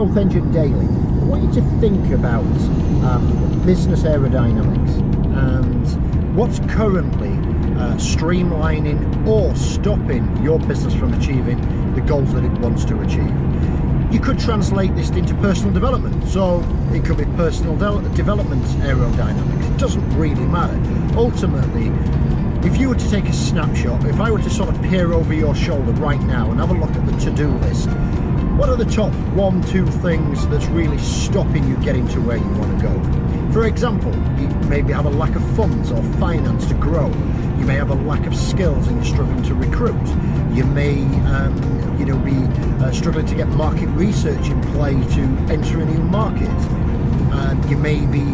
GrowthEngine Daily, I want you to think about business aerodynamics and what's currently streamlining or stopping your business from achieving the goals that it wants to achieve. You could translate this into personal development, so it could be personal development aerodynamics. It doesn't really matter. Ultimately, if you were to take a snapshot, if I were to sort of peer over your shoulder right now and have a look at the to-do list, what are the top 1-2 things that's really stopping you getting to where you want to go? For example, you maybe have a lack of funds or finance to grow. You may have a lack of skills and you're struggling to recruit. You may be struggling to get market research in play to enter a new market. You may be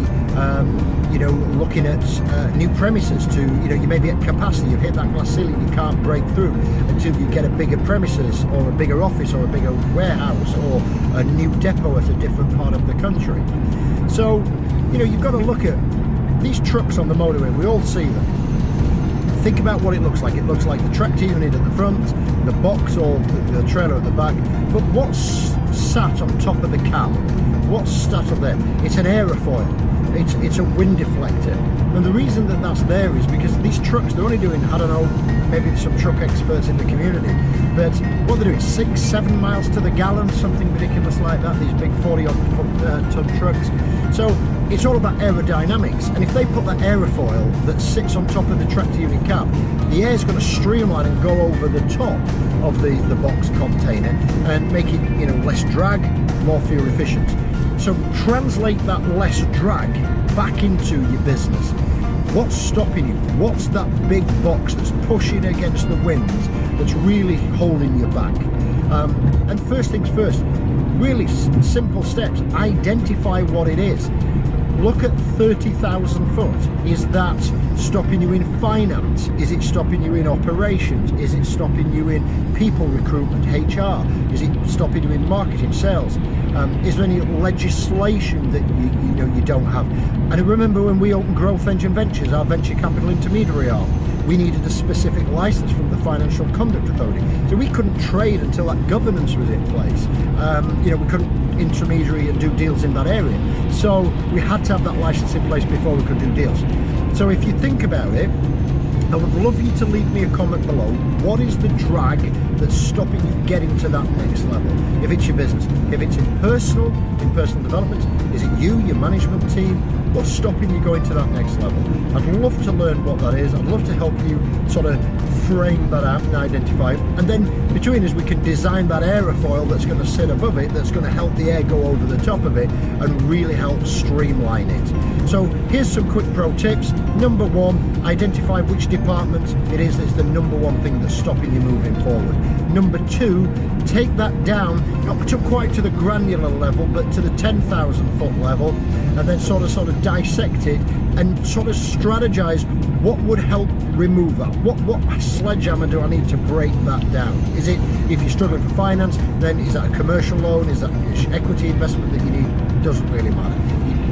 looking at new premises to, you may be at capacity, you've hit that glass ceiling, you can't break through until you get a bigger premises or a bigger office or a bigger warehouse or a new depot at a different part of the country. So, you've got to look at these trucks on the motorway, we all see them. Think about what it looks like. It looks like the tractor unit at the front, the box or the trailer at the back, but what's sat on top of the cab? What's sat up there? It's an aerofoil. It's a wind deflector. And the reason that that's there is because these trucks, they're only doing, I don't know, maybe some truck experts in the community, but what they're doing, 6-7 miles to the gallon, something ridiculous like that, these big 40-odd ton trucks. So it's all about aerodynamics. And if they put that aerofoil that sits on top of the tractor unit cab, the air's going to streamline and go over the top of the box container and make it, less drag, more fuel efficient. So translate that less drag back into your business. What's stopping you? What's that big box that's pushing against the wind that's really holding you back? And first things first, really simple steps. Identify what it is. Look at 30,000 foot. Is that stopping you in finance? Is it stopping you in operations? Is it stopping you in people recruitment, HR? Is it stopping you in marketing, sales? Is there any legislation that you don't have? And remember when we opened GrowthEngine Ventures, our venture capital intermediary arm, we needed a specific license from the Financial Conduct Authority. So we couldn't trade until that governance was in place. We couldn't intermediary and do deals in that area. So we had to have that license in place before we could do deals. So if you think about it, I would love you to leave me a comment below. What is the drag that's stopping you getting to that next level? If it's your business, if it's in personal development, is it you, your management team? What's stopping you going to that next level? I'd love to learn what that is. I'd love to help you sort of frame that out and identify it. And then between us, we can design that aerofoil that's going to sit above it, that's going to help the air go over the top of it and really help streamline it. So here's some quick pro tips. Number one, identify which department it is that's the number one thing that's stopping you moving forward. Number two, take that down, not to quite to the granular level, but to the 10,000 foot level, and then sort of dissect it and sort of strategize what would help remove that. What sledgehammer do I need to break that down? Is it, if you're struggling for finance, then is that a commercial loan? Is that equity investment that you need? Doesn't really matter.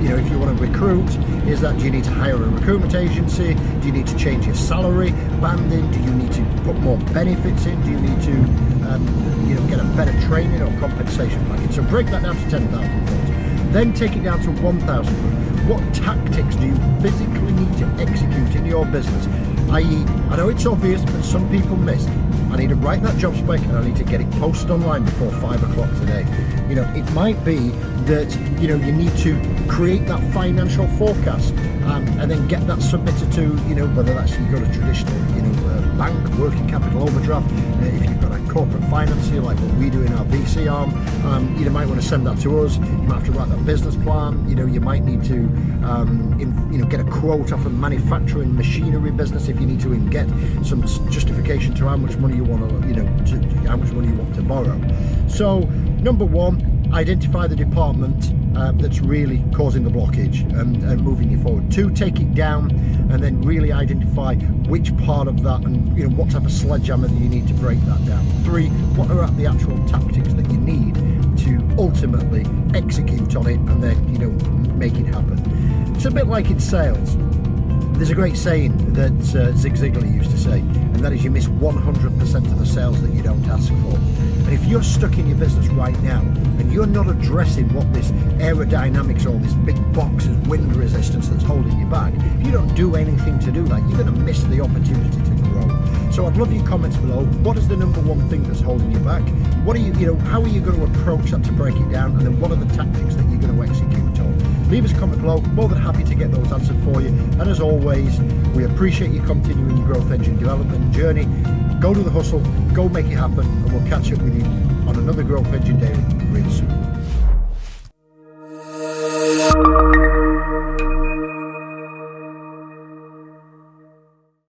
If you want to recruit, is that, do you need to hire a recruitment agency? Do you need to change your salary banding? Do you need to put more benefits in? Do you need to get a better training or compensation package? So break that down to 10,000 foot. Then take it down to 1,000 foot. What tactics do you physically need to execute in your business? I.e., I know it's obvious, but some people miss. I need to write that job spec and I need to get it posted online before 5 o'clock today. It might be that, you need to create that financial forecast and then get that submitted to, whether that's you go to traditional, bank, working capital overdraft, if you've got a corporate financier like what we do in our VC arm, you might want to send that to us. You might have to write that business plan. You might need to, get a quote off a manufacturing machinery business if you need to get some justification to how much money you want to, how much money you want to borrow. So, number one, identify the department that's really causing the blockage and moving you forward. Two, take it down and then really identify which part of that and what type of sledgehammer that you need to break that down. Three, what are the actual tactics that you need to ultimately execute on it and then make it happen. It's a bit like in sales. There's a great saying that Zig Ziglar used to say, and that is you miss 100% of the sales that you don't ask for. And if you're stuck in your business right now and you're not addressing what this aerodynamics or this big box is wind resistance that's holding you back, if you don't do anything to do that, you're going to miss the opportunity to grow. So I'd love your comments below. What is the number one thing that's holding you back? What are you, how are you going to approach that to break it down? And then what are the tactics that you're going to execute on? Leave us a comment below. More than happy to get those answered for you. And as always, we appreciate you continuing your growth engine development journey. Go to the hustle, go make it happen, and we'll catch up with you on another Growth Engine Daily really soon.